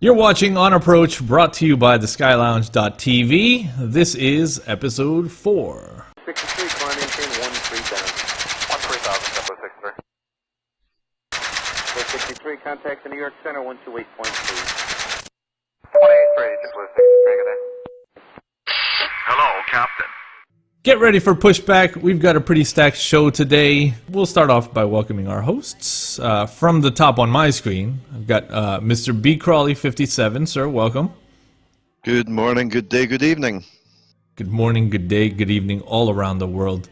You're watching On Approach, brought to you by theskylounge.tv. This is episode 4. 63, climb maintain 13,000. 13,000, 63. 63, contact the New York Center, 128.3. 28 for Agent Blue 63, good day. Hello, Captain. Get ready for pushback. We've got a pretty stacked show today. We'll start off by welcoming our hosts. From the top on my screen, I've got Mr. B. Crawley 57. Sir, welcome. Good morning, good day, good evening. Good morning, good day, good evening, all around the world.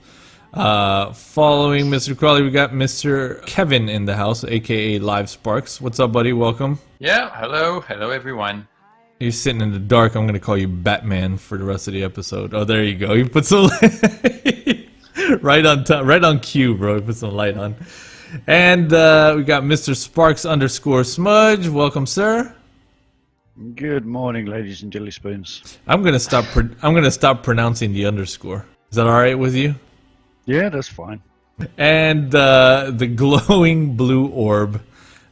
Following Mr. Crawley, we got Mr. Keven in the house, aka LiveSparks. What's up, buddy? Welcome. Yeah, hello everyone. You're sitting in the dark. I'm going to call you Batman for the rest of the episode. Oh, there you go. You put some right on top, right on cue, bro. You put some light on. And we got Mr. Sparks _ Smudge. Welcome, sir. Good morning, ladies and jelly spoons. I'm going to stop pronouncing the underscore. Is that all right with you? Yeah, that's fine. And the glowing blue orb,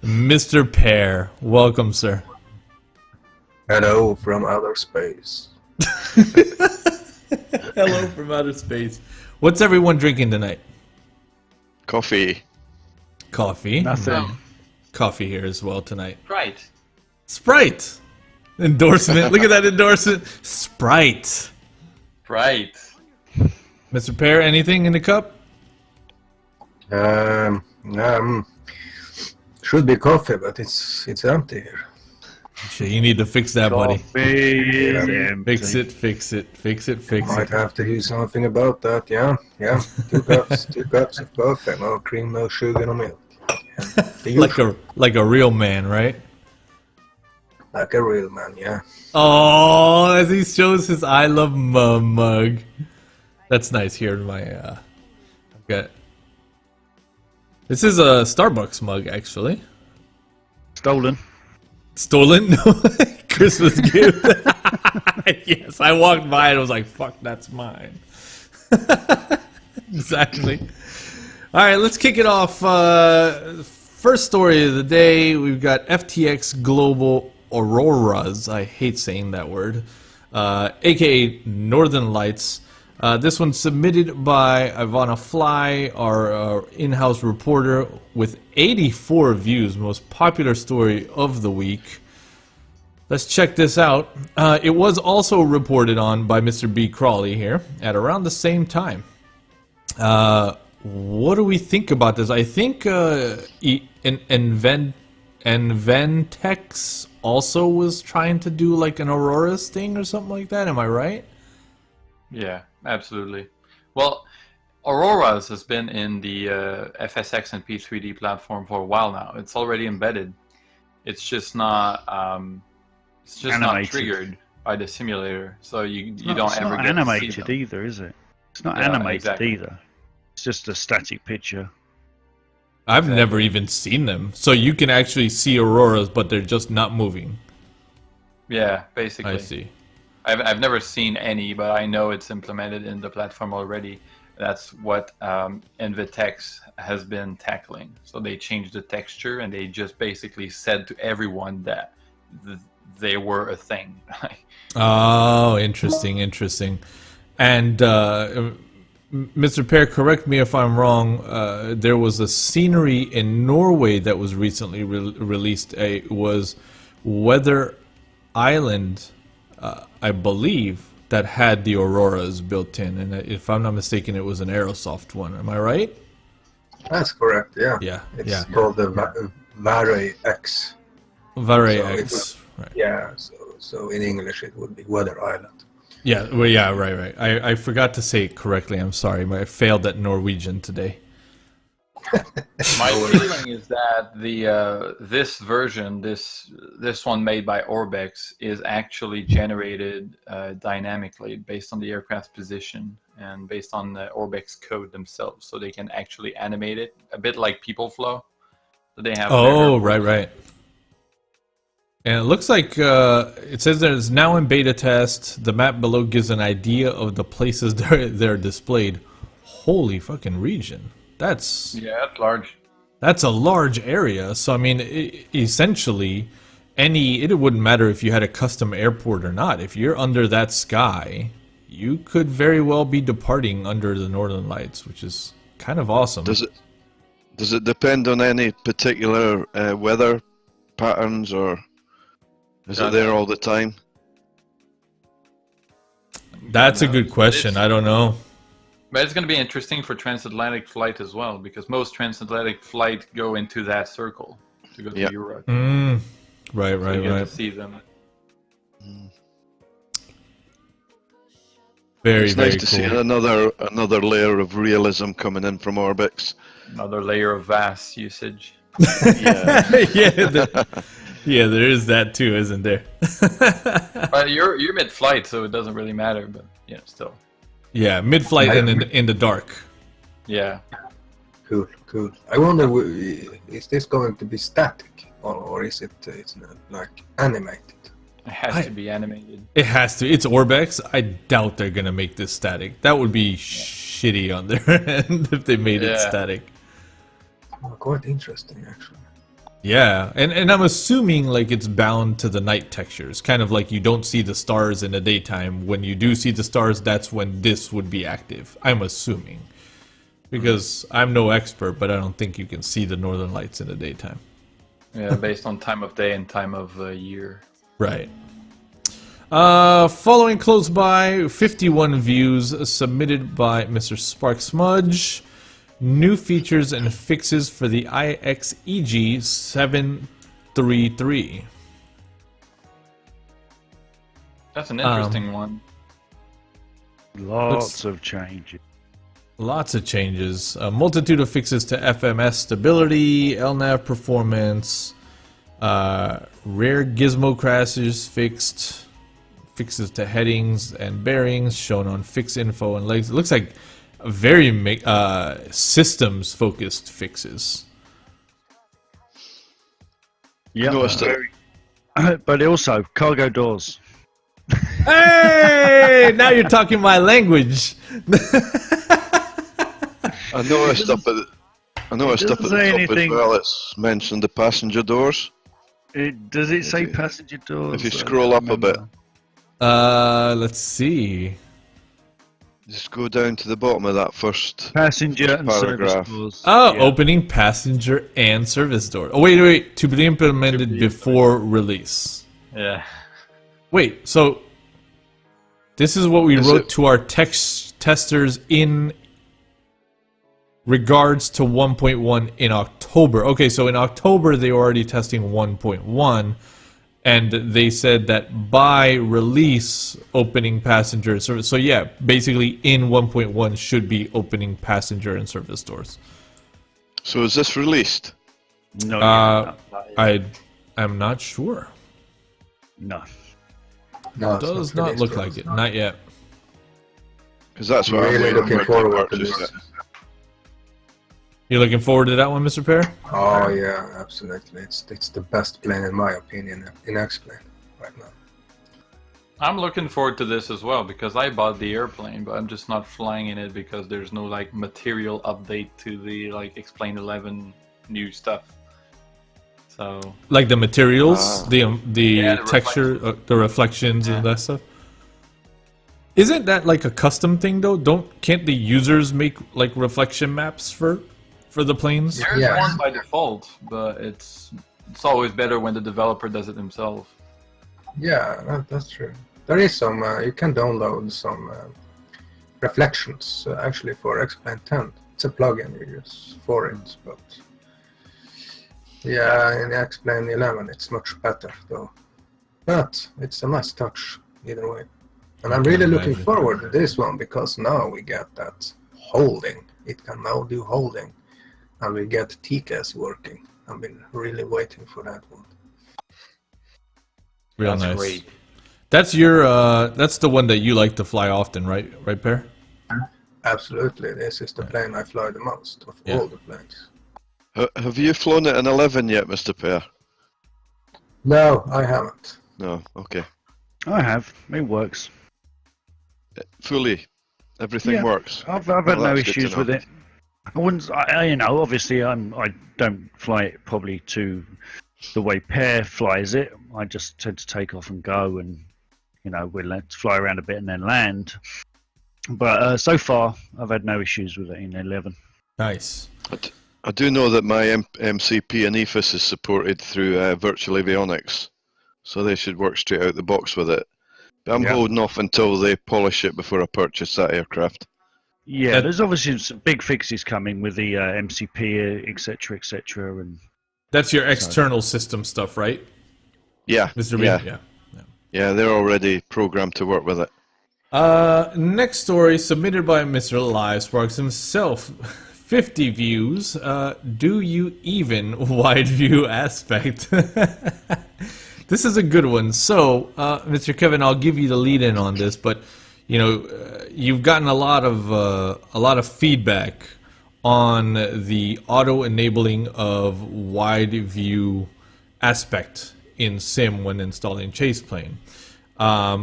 Mr. Pear. Welcome, sir. Hello from outer space. Hello from outer space. What's everyone drinking tonight? Coffee. Coffee. Nothing. Coffee here as well tonight. Right. Sprite. Endorsement. Look at that endorsement. Sprite. Right. Mr. Pear, anything in the cup? Should be coffee, but it's empty here. Shit, you need to fix that, buddy. Coffee. Fix it, fix it, fix it, fix Might it. have to do something about that. Yeah. 2 cups of coffee, no cream, no sugar, no milk. Yeah. The usual. like a real man, right? Like a real man. Yeah. Oh, as he shows his I love mug. That's nice here in my I've got. This is a Starbucks mug, actually. Stolen. Stolen? No, Christmas gift. Yes, I walked by and I was like, fuck, that's mine. Exactly. All right, let's kick it off. First story of the day, we've got FTX Global Auroras. I hate saying that word. AKA Northern Lights. This one's submitted by Ivana Fly, our in-house reporter, with 84 views, most popular story of the week. Let's check this out. It was also reported on by Mr. B. Crawley here at around the same time. What do we think about this? I think Inventex also was trying to do like an Auroras thing or something like that. Am I right? Yeah, absolutely. Well, Auroras has been in the FSX and P3D platform for a while now. It's already embedded. It's just not not triggered by the simulator, so you don't ever get animated to see them. either, is it? It's not Yeah, animated exactly. either. It's just a static picture. I've never even seen them. So you can actually see Auroras, but they're just not moving. Yeah, basically. I see. I've never seen any, but I know it's implemented in the platform already. That's what Inventex has been tackling. So they changed the texture and they just basically said to everyone that they were a thing. Oh, interesting, interesting. And Mr. Pear, correct me if I'm wrong. There was a scenery in Norway that was recently released. It was Weather Island, I believe, that had the Auroras built in. And if I'm not mistaken, it was an Aerosoft one. Am I right? That's correct. Yeah. Yeah. It's called the Varay X. Varay So X. Right. Yeah. So in English it would be Weather Island. Yeah, well, yeah, right. I forgot to say it correctly. I'm sorry. I failed at Norwegian today. My feeling is that the this version, this one made by ORBX, is actually generated dynamically based on the aircraft position and based on the ORBX code themselves, so they can actually animate it a bit like PeopleFlow. So they have. Oh, right. And it looks like it says that it's now in beta test. The map below gives an idea of the places they're displayed. Holy fucking region. That's Yeah, it's large. That's a large area. So, I mean, essentially, it wouldn't matter if you had a custom airport or not. If you're under that sky, you could very well be departing under the Northern Lights, which is kind of awesome. Does it depend on any particular weather patterns, or is it there all the time? That's a good question. I don't know. But it's going to be interesting for transatlantic flight as well, because most transatlantic flight go into that circle to go to Europe. Right, So you get right. to see them. Very, It's very nice to see cool. another layer of realism coming in from ORBX. Another layer of VAS usage. Yeah, there is that too, isn't there? But you're mid-flight, so it doesn't really matter. But still. Yeah, mid-flight and in the dark. Yeah. Cool, cool. I wonder, is this going to be static, or is it's not, like animated? It has to be animated. It has to. It's ORBX. I doubt they're gonna make this static. That would be shitty on their end if they made it static. Oh, quite interesting, actually. Yeah, and I'm assuming like it's bound to the night textures, kind of like you don't see the stars in the daytime. When you do see the stars, that's when this would be active. I'm assuming, because I'm no expert, but I don't think you can see the Northern Lights in the daytime. Yeah, based on time of day and time of year. Right. Following close by, 51 views submitted by Mr. Spark Smudge. New features and fixes for the IXEG 733. That's an interesting one. Lots of changes. Lots of changes. A multitude of fixes to FMS stability, LNAV performance, rare gizmo crashes fixed, fixes to headings and bearings shown on fix info and legs. It looks like very systems focused fixes. Yeah, Noticed it. but also cargo doors. Hey, now you're talking my language. I noticed up at the top anything. as well. It's mentioned the passenger doors. Does it say passenger doors? If you scroll up a bit, Let's see. just go down to the bottom of that first Passenger and service paragraph. doors. Oh, Yeah. opening passenger and service door. Oh, wait. To be implemented before release. Yeah. Wait, so this is what we Is wrote it- to our testers in regards to 1.1 in October. Okay, so in October they were already testing 1.1, and they said that by release opening passenger and service. So yeah, basically in 1.1 should be opening passenger and service doors. So is this released? No, I'm not sure. no. No, it's Does not released look yet. like it. Not yet. Because that's what I'm Really waiting looking for forward to purchase this. it. You looking forward to that one, Mr. Pear? Oh yeah, absolutely. It's the best plane in my opinion in XPlane right now. I'm looking forward to this as well because I bought the airplane, but I'm just not flying in it because there's no like material update to the like XPlane 11 new stuff. So Like the materials, the the texture, the reflections and that stuff. Isn't that like a custom thing though? Can't the users make like reflection maps for the planes? there's Yes. one by default, but it's always better when the developer does it himself. Yeah, that's true. There is some. You can download some reflections actually for XPlane 10. It's a plugin you use for it, but yeah, in XPlane 11 it's much better though. But it's a nice touch either way. And I'm really looking imagine. forward to this one because now we get that holding. It can now do holding, and we get TCAS working. I've been really waiting for that one. Real That's nice. great. That's your that's the one that you like to fly often, right? Right, Pear? Absolutely, this is the plane I fly the most of Yeah. all the planes. Have you flown it in 11 yet, Mr. Pear? No, I haven't. No, okay. I have. It works. Fully, everything Yeah. works. I've had Well, no that's good to issues know. with it. I wouldn't. You know, obviously, I don't fly it probably to the way Pear flies it, I just tend to take off and go, and we'll let fly around a bit and then land. But so far, I've had no issues with it in 11. Nice. I do know that my MCP and EFIS is supported through Virtual Avionics, so they should work straight out the box with it. But I'm holding off until they polish it before I purchase that aircraft. Yeah, there's obviously some big fixes coming with the MCP, etc., and That's your external system stuff, right? Yeah, Mr. B? Yeah, they're already programmed to work with it. Next story submitted by Mr. LiveSparks himself. 50 views. Do you even wide view aspect? This is a good one. So, Mr. Kevin, I'll give you the lead in on this, but you've gotten a lot of feedback on the auto enabling of wide view aspect in Sim when installing ChasePlane.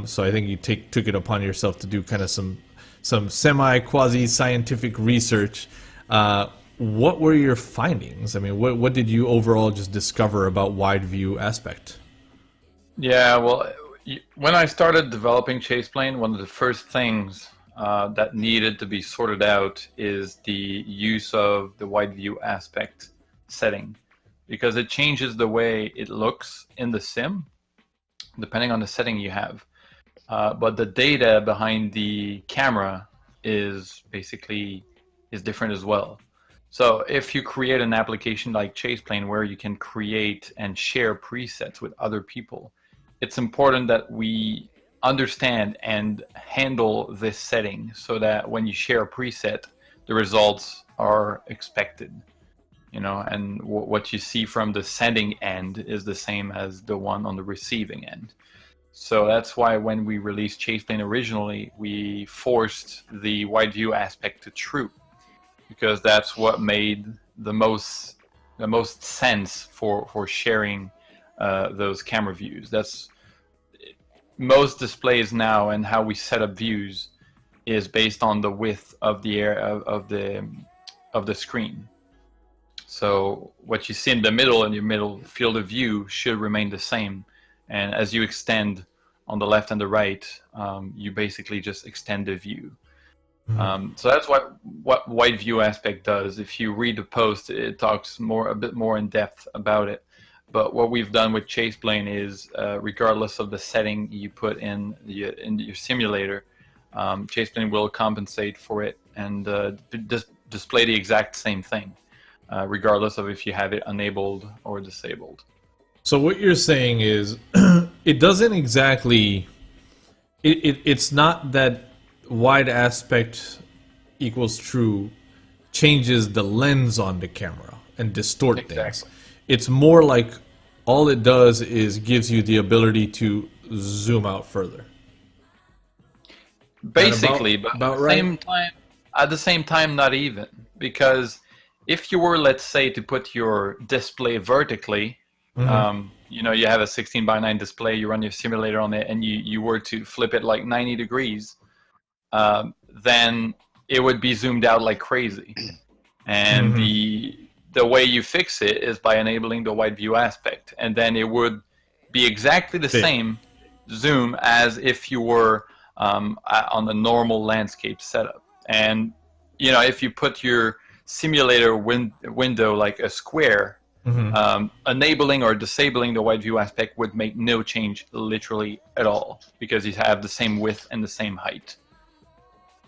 So I think you took it upon yourself to do kind of some semi-quasi scientific research. What were your findings? I mean, what did you overall just discover about wide view aspect? Yeah, well, when I started developing ChasePlane, one of the first things that needed to be sorted out is the use of the wide view aspect setting, because it changes the way it looks in the sim, depending on the setting you have. But the data behind the camera is different as well. So if you create an application like ChasePlane where you can create and share presets with other people, it's important that we understand and handle this setting so that when you share a preset, the results are expected. And what you see from the sending end is the same as the one on the receiving end. So that's why when we released ChasePlane originally, we forced the wide view aspect to true, because that's what made the most sense for sharing those camera views. That's most displays now, and how we set up views is based on the width of the of the screen. So what you see in the middle and your middle field of view should remain the same, and as you extend on the left and the right, you basically just extend the view. So that's what wide view aspect does. If you read the post, it talks a bit more in depth about it. But what we've done with ChasePlane is, regardless of the setting you put in your simulator, ChasePlane will compensate for it and display the exact same thing, regardless of if you have it enabled or disabled. So what you're saying is, it doesn't exactly. It's not that wide aspect equals true changes the lens on the camera and distort things. It's more like all it does is gives you the ability to zoom out further. Basically, but about at the same time, not even. Because if you were, let's say, to put your display vertically, you have a 16:9 display, you run your simulator on it, and you were to flip it like 90 degrees, then it would be zoomed out like crazy. And the way you fix it is by enabling the wide view aspect, and then it would be exactly the same zoom as if you were on the normal landscape setup. And if you put your simulator window like a square, enabling or disabling the wide view aspect would make no change literally at all, because you have the same width and the same height.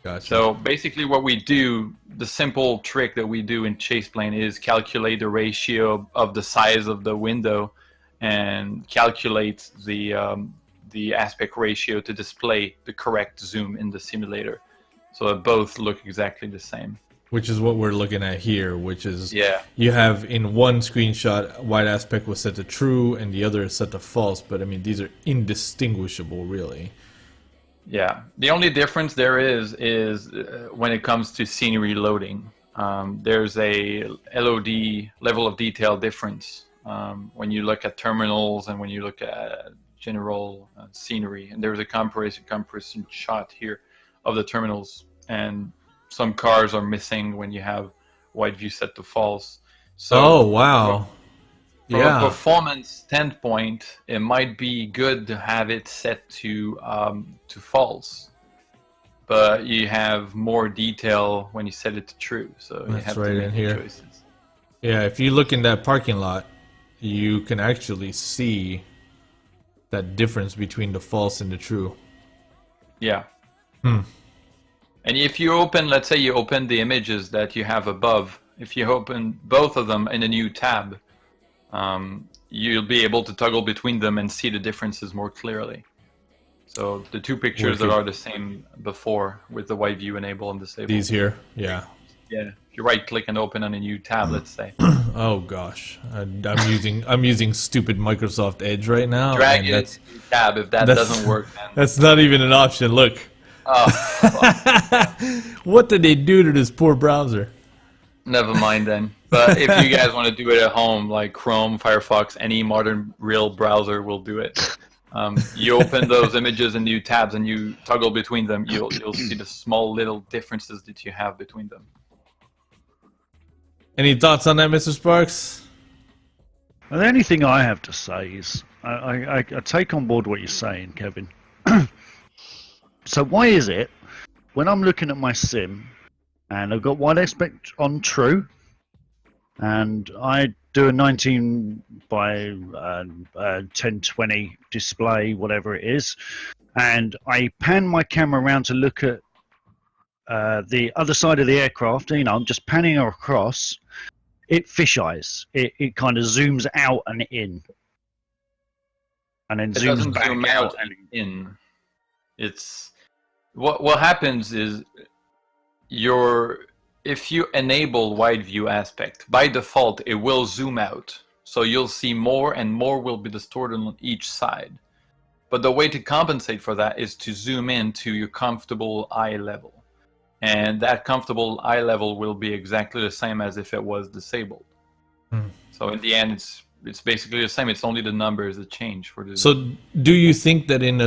Gotcha. So basically what we do, the simple trick that we do in ChasePlane is calculate the ratio of the size of the window and calculate the aspect ratio to display the correct zoom in the simulator, so that both look exactly the same. Which is what we're looking at here, which is you have in one screenshot wide aspect was set to true and the other is set to false, but I mean these are indistinguishable really. Yeah, the only difference there is when it comes to scenery loading. There's a LOD, level of detail difference, when you look at terminals and when you look at general scenery. And there's a comparison shot here of the terminals, and some cars are missing when you have wide view set to false. So, oh wow! From Yeah. a performance standpoint, it might be good to have it set to false, but you have more detail when you set it to true. So you That's have right to in make here. your choices. Yeah, if you look in that parking lot, you can actually see that difference between the false and the true. Yeah. And if you open, let's say you open the images that you have above, if you open both of them in a new tab, you'll be able to toggle between them and see the differences more clearly. So the two pictures that are the same before with the wide view enabled and disabled. These here, yeah. Yeah. If you right click and open on a new tab, let's say. Oh gosh, I'm using stupid Microsoft Edge right now. Drag and it that's, into the tab. If that doesn't work, then... That's not even an option. Look. Oh, What did they do to this poor browser? never mind then. But if you guys want to do it at home, like Chrome, Firefox, any modern real browser will do it. You open those images in new tabs and you toggle between them, you'll see the small little differences that you have between them. Any thoughts on that, Mr. Sparks? The only thing I have to say is I take on board what you're saying, Kevin. So why is it when I'm looking at my sim and I've got wide aspect on true and I do a 19 by 1020 display, whatever it is, and I pan my camera around to look at the other side of the aircraft, you know, I'm just panning across, it fisheyes. It kind of zooms out and in. And then It zooms doesn't back zoom out out and and in. It's what happens is if you enable wide view aspect, by default it will zoom out. So you'll see more and more will be distorted on each side. But the way to compensate for that is to zoom in to your comfortable eye level. And that comfortable eye level will be exactly the same as if it was disabled. So in the end, it's basically the same. It's only the numbers that change for the. So, do you think that in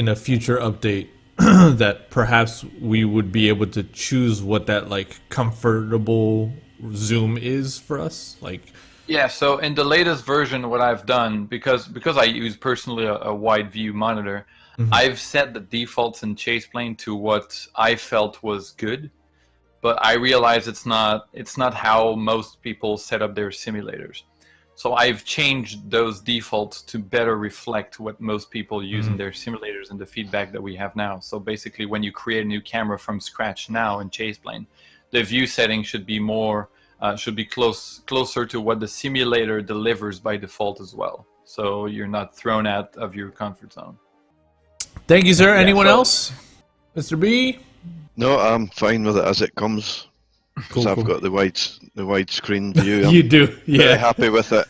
a future update that perhaps we would be able to choose what that like comfortable zoom is for us? Like, yeah. So in the latest version, what I've done because I use personally a wide view monitor. I've set the defaults in XPlane to what I felt was good, but I realize it's not how most people set up their simulators. So I've changed those defaults to better reflect what most people use in their simulators and the feedback that we have now. So basically, when you create a new camera from scratch now in XPlane, the view setting should be more closer to what the simulator delivers by default as well. So you're not thrown out of your comfort zone. thank you, sir. Anyone so- else? Mr. B? No, I'm fine with it as it comes. Because Cool, I've cool. got the widescreen view. You I'm do, very yeah. happy with it.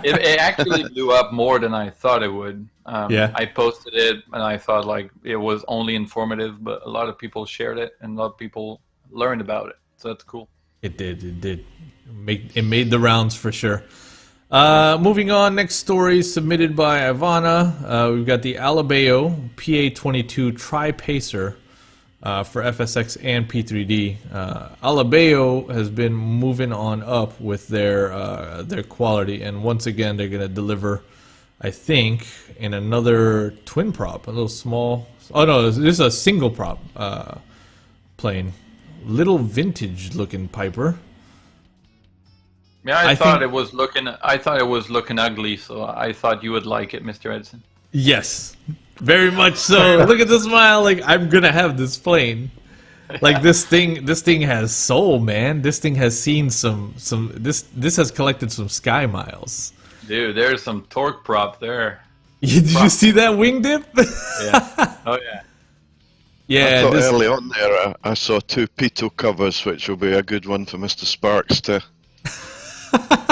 It actually blew up more than I thought it would. Yeah. I posted it and I thought like it was only informative, but a lot of people shared it and a lot of people learned about it. So that's cool. It did. It made the rounds for sure. Moving on, next story submitted by Ivana. We've got the Alabeo PA22 Tri-pacer for FSX and P3D. Alabeo has been moving on up with their quality, and once again they're going to deliver, I think, in another twin prop, a little small. Oh no, this is a single prop plane, little vintage looking Piper. Yeah, I I thought think- it was looking ugly, so I thought you would like it, Mr. Edson. Yes, very much so. Look at the smile. Like, I'm gonna have this plane. Like, this thing has soul, man. This thing has seen this has collected some sky miles. Dude, there's some torque prop there. Did you see that wing dip? Yeah. Oh yeah. I Yeah, thought this, early on there I saw two Pitot covers, which will be a good one for Mr. Sparks to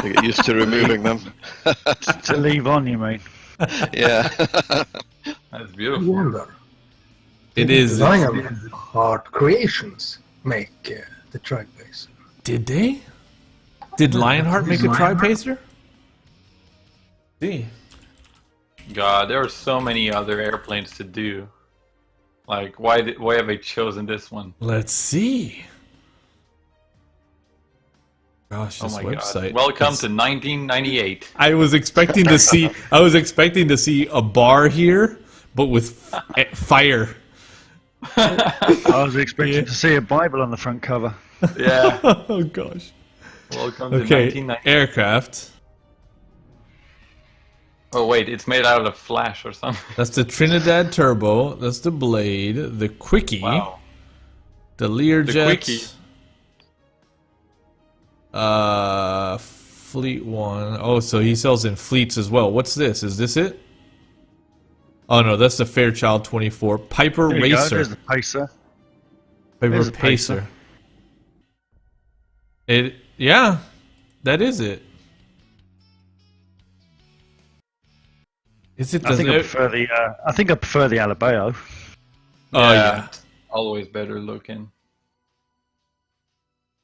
get used to removing them. to leave on, you mean? Yeah. That's I beautiful. wonder. it is. Lionheart Creations make the Tri-pacer. Did they? Did Lionheart make a Tri-pacer? See. God, there are so many other airplanes to do. Like, why have they chosen this one? Let's see. Gosh, Oh this my website. god! Welcome is- to 1998. I was expecting to see. I was expecting to see a bar here, but with fire. I was expecting Yeah. to see a Bible on the front cover. Yeah. Oh gosh. Welcome to Okay, 1998. aircraft. Oh wait, it's made out of flash or something. That's the Trinidad Turbo. That's the Blade. The Quickie. Wow. The Learjet. Quickie. Fleet one. Oh, so he sells in fleets as well. What's this? Is this it? Oh no, that's the Fairchild 24 Piper There you go, Racer. there's the Pacer. Piper there's the Pacer. Pacer. It. Yeah, that is it. Is it? I think I prefer the. I think I prefer the Alabeo. Oh yeah. It's always better looking.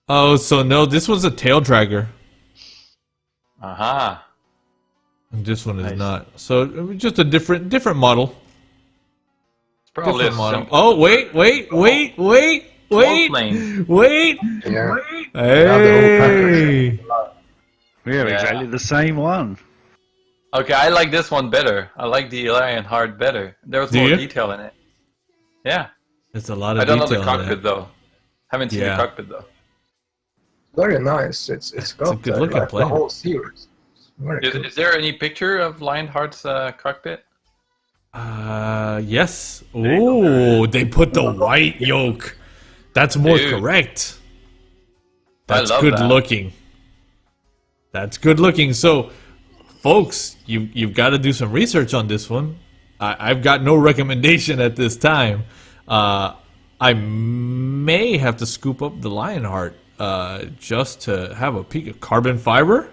Oh, so no, this was a tail dragger. Aha. And this one is Nice. not. So just a different model. It's probably a Different model. simple Oh wait. plane. Wait. Yeah. Hey. We have Yeah. exactly the same one. Okay, I like this one better. I like the Lionheart better. There was Do more you? detail in it. Yeah. There's a lot of I don't know detail the in cockpit that. though. Haven't seen Yeah. the cockpit though. Very nice. It's got good looking like plane. the whole series. Very cool. Is there any picture of Lionheart's cockpit? Yes. Oh, they put the white yoke. That's more Dude. correct. I That's love good that. looking. That's good looking. So, folks, you've got to do some research on this one. I've got no recommendation at this time. I may have to scoop up the Lionheart just to have a peek of carbon fiber.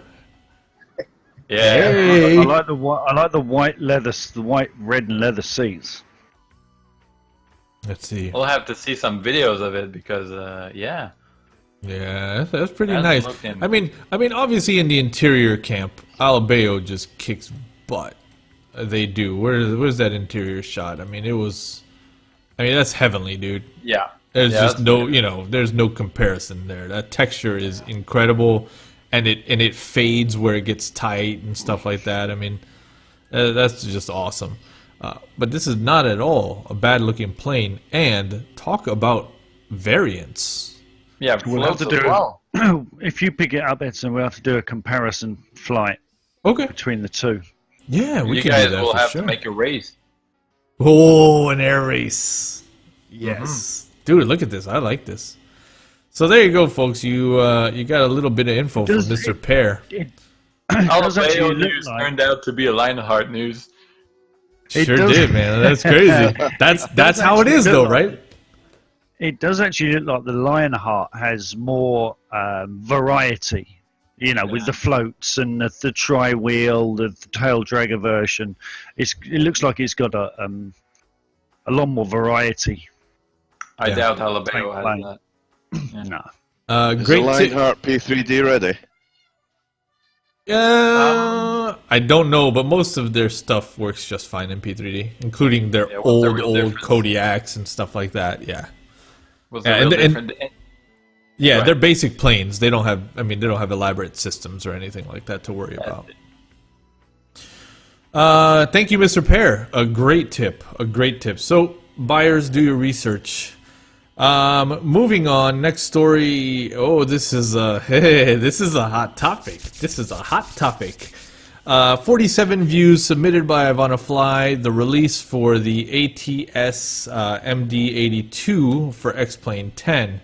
Yeah. Hey. I like the white leather, the white, red, and leather seats. Let's see. We'll have to see some videos of it because yeah. Yeah, that's pretty That's nice. looking- I mean, obviously in the interior camp, Alabeo just kicks butt. They do. Where's that interior shot? I mean, that's heavenly, dude. Yeah. There's Yeah, just that's no, good. there's no comparison there. That texture is incredible, and it fades where it gets tight and stuff like that. I mean, that's just awesome. But this is not at all a bad-looking plane. And talk about variants. Yeah, We'll have floats to as do. well. If you pick it up, Edson, we'll have to do a comparison flight Okay. between the two. Yeah, we You can guys do that will for have sure. to make a race. Oh, an air race. Yes. Dude, look at this. I like this. So there you go, folks. You got a little bit of info from Does Mr. it- Pear. does actually Alabeo look news like- turned out to be a Lionheart news. It Sure does- did, man. That's crazy. That's how it actually is, look though, like- right? It does actually look like the Lionheart has more variety, with the floats and the tri-wheel, the tail dragger version. It looks like it's got a lot more variety. I Yeah. doubt Alabeo Take has plane. that. No. Is the Great. Lionheart P3D ready? I don't know, but most of their stuff works just fine in P3D, including their Yeah, what's the old real difference? Kodiaks and stuff like that. Yeah. Was the Yeah, real and- different? Yeah, Right. they're basic planes. They don't have. I mean, they don't have elaborate systems or anything like that to worry about. Thank you, Mr. Pear. A great tip. A great tip. So, buyers, do your research. Moving on. Next story. Oh, this is a this is a hot topic. This is a hot topic. 47 views submitted by Ivana Fly. The release for the ATS MD-82 for XPlane 10.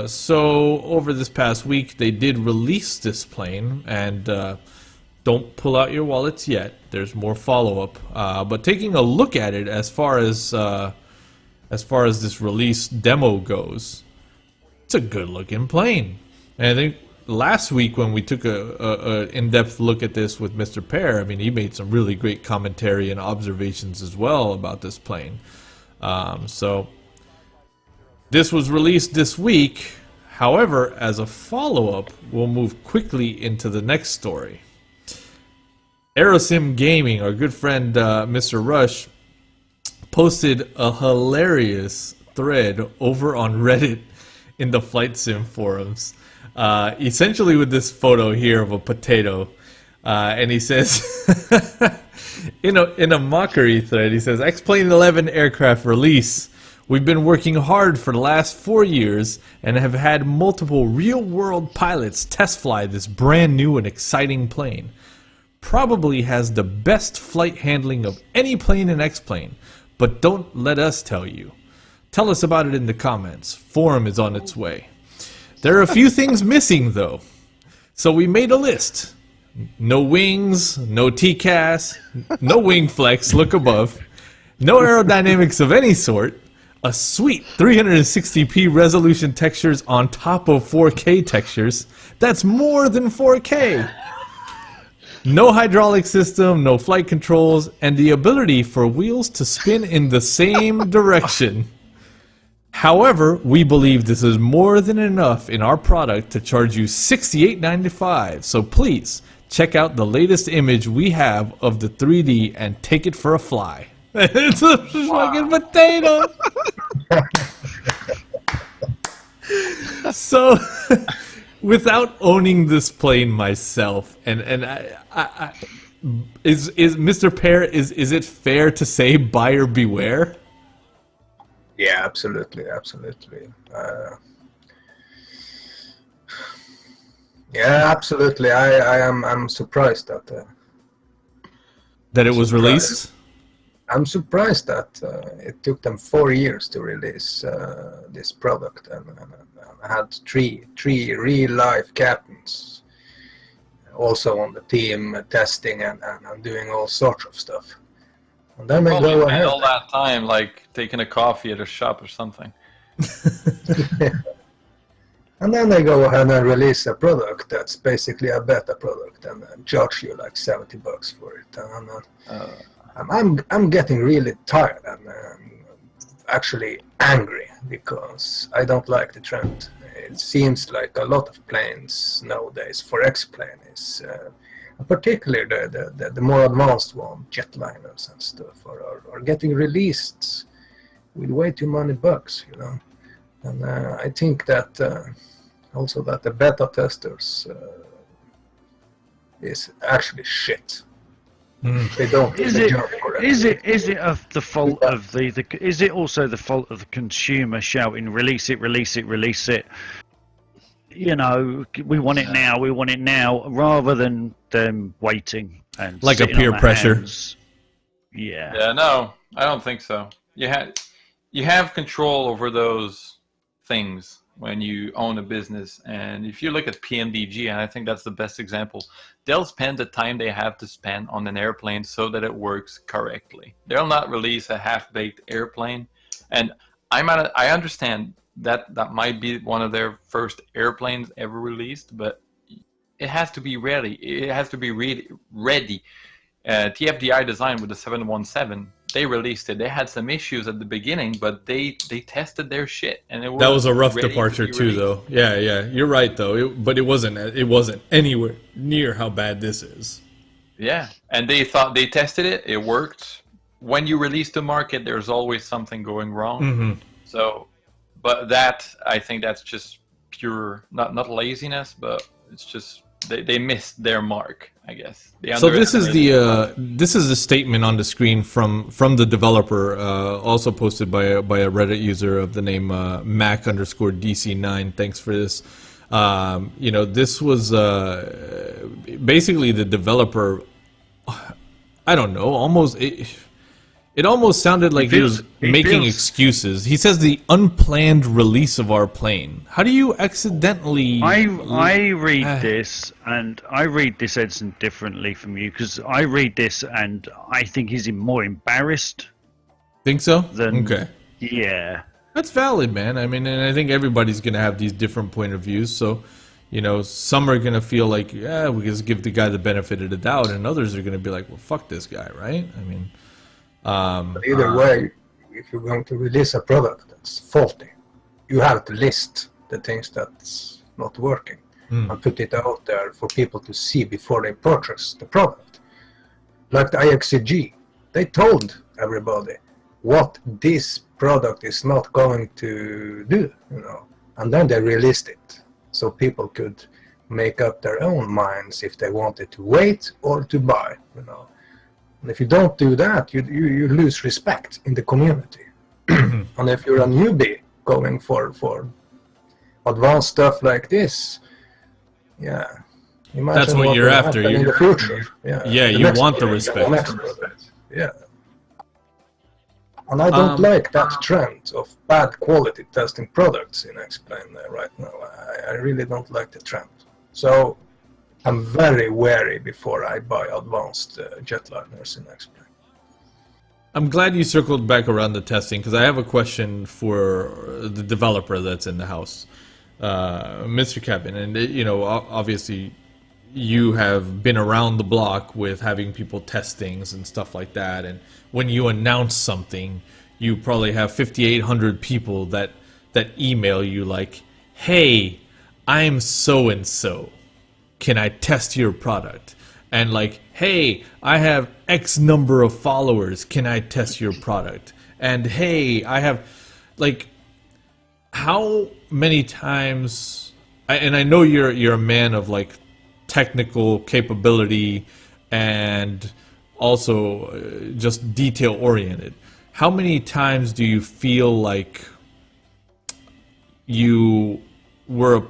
So over this past week, they did release this plane, and don't pull out your wallets yet. There's more follow-up. But taking a look at it, as far as this release demo goes, it's a good-looking plane. And I think last week when we took a in-depth look at this with Mr. Pear, I mean, he made some really great commentary and observations as well about this plane. So. This was released this week. However, as a follow-up, we'll move quickly into the next story. Aerosim Gaming, our good friend Mr. Rush, posted a hilarious thread over on Reddit in the Flight Sim forums. essentially with this photo here of a potato, and he says, in a mockery thread, he says, XPlane 11 aircraft release. We've been working hard for the last 4 years and have had multiple real-world pilots test fly this brand new and exciting plane. Probably has the best flight handling of any plane in XPlane, but don't let us tell you. Tell us about it in the comments. Forum is on its way. There are a few things missing though, so we made a list. No wings, no TCAS, no wing flex, look above, no aerodynamics of any sort, a sweet 360p resolution textures on top of 4K textures. That's more than 4K. No hydraulic system, no flight controls, and the ability for wheels to spin in the same direction. However, we believe this is more than enough in our product to charge you $68.95. So please check out the latest image we have of the 3D and take it for a fly. It's a fucking potato. So, without owning this plane myself, and is Mr. Pear, is it fair to say buyer beware? Yeah, absolutely. Yeah, absolutely. I'm surprised That it was released. I'm surprised that it took them 4 years to release this product, and I had three real life captains also on the team testing and doing all sorts of stuff. And then they go ahead. All that time, like taking a coffee at a shop or something. And then they go ahead and release a product that's basically a beta product and charge you like $70 for it. And I'm getting really tired and actually angry because I don't like the trend. It seems like a lot of planes nowadays for XPlane is, particularly the more advanced one, jetliners and stuff, are getting released with way too many bugs, you know. And I think that also that the beta testers is actually shit. They don't do the job correctly. Is it of the fault of the is it also the fault of the consumer shouting release it? You know, we want it now, rather than them waiting and like a sitting on peer their pressure. hands. Yeah. Yeah, no, I don't think so. You have control over those things when you own a business, and if you look at PMDG, and I think that's the best example, they'll spend the time they have to spend on an airplane so that it works correctly. They'll not release a half-baked airplane, and I understand that might be one of their first airplanes ever released, but it has to be ready. It has to be ready. TFDI design with the 717, they released it. They had some issues at the beginning, but they tested their shit, and that was a rough departure too, though. Yeah, you're right though. But it wasn't anywhere near how bad this is. Yeah, and they thought they tested it. It worked. When you release to market, there's always something going wrong. Mm-hmm. So, but that, I think that's just pure not laziness, but it's just they missed their mark, I guess. So this is the statement on the screen from the developer, also posted by a Reddit user of the name Mac_DC9. Thanks for this. You know, this was basically the developer. I don't know, almost. It almost sounded like he was making excuses. He says the unplanned release of our plane. How do you accidentally... I read this, and I read this, Edson, differently from you, because I read this and I think he's more embarrassed. Think so? Okay. Yeah. That's valid, man. I mean, and I think everybody's going to have these different point of views, so... You know, some are going to feel like, yeah, we just give the guy the benefit of the doubt, and others are going to be like, well, fuck this guy, right? I mean... But either way, if you're going to release a product that's faulty, you have to list the things that's not working and put it out there for people to see before they purchase the product. Like the IXEG, they told everybody what this product is not going to do, you know, and then they released it so people could make up their own minds if they wanted to wait or to buy, you know. And if you don't do that, you lose respect in the community. And if you're a newbie going for advanced stuff like this, yeah, imagine That's what you're will after. happen in the future. Yeah, you want the respect. Yeah. And I don't like that trend of bad quality testing products in XPlane right now. I really don't like the trend. So I'm very wary before I buy advanced jetliners in XPlane. I'm glad you circled back around the testing, because I have a question for the developer that's in the house, Mr. Keven. And you know, obviously, you have been around the block with having people test things and stuff like that. And when you announce something, you probably have 5,800 people that email you like, "Hey, I'm so and so. Can I test your product?" And like, "Hey, I have X number of followers. Can I test your product?" And hey, I have, like, how many times? And I know you're a man of like technical capability and also just detail oriented. How many times do you feel like you were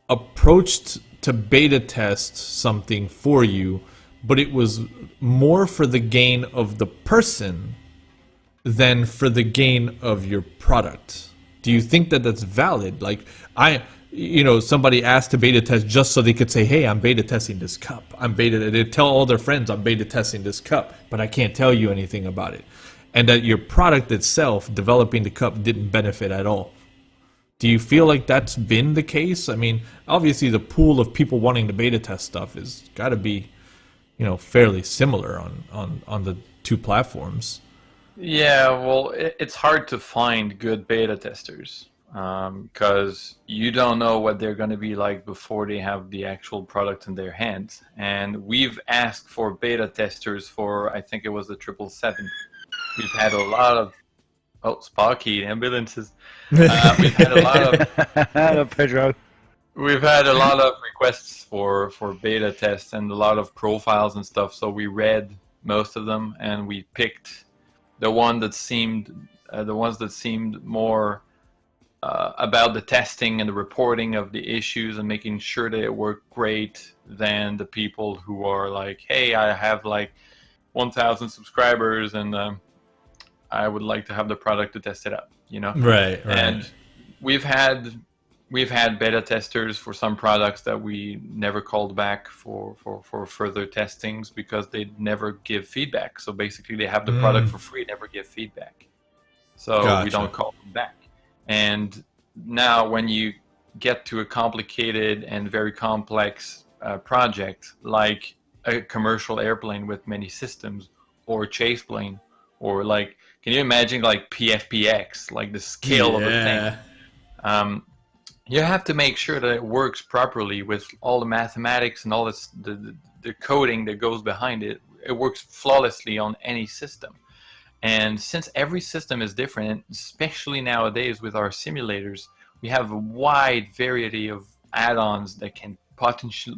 approached to beta test something for you, but it was more for the gain of the person than for the gain of your product? Do you think that that's valid? Like, somebody asked to beta test just so they could say, "Hey, I'm beta testing this cup. They tell all their friends I'm beta testing this cup, but I can't tell you anything about it." And that your product itself, developing the cup, didn't benefit at all. Do you feel like that's been the case? I mean, obviously the pool of people wanting to beta test stuff has got to be, fairly similar on the two platforms. Yeah, well, it's hard to find good beta testers because you don't know what they're going to be like before they have the actual product in their hands. And we've asked for beta testers for, I think it was the 777. We've had a lot of Sparky ambulances. We've had a lot of Hello, Pedro. We've had a lot of requests for beta tests and a lot of profiles and stuff. So we read most of them and we picked the ones that seemed more about the testing and the reporting of the issues and making sure that it worked great than the people who are like, "Hey, I have like 1,000 subscribers and I would like to have the product to test it out." Right. And we've had beta testers for some products that we never called back for further testings because they never give feedback. So basically they have the product for free, never give feedback. So Gotcha. We don't call them back. And now when you get to a complicated and very complex project like a commercial airplane with many systems or a chase plane, or like, can you imagine like PFPX, like the scale of the thing? You have to make sure that it works properly with all the mathematics and all this, the coding that goes behind it. It works flawlessly on any system. And since every system is different, especially nowadays with our simulators, we have a wide variety of add-ons that can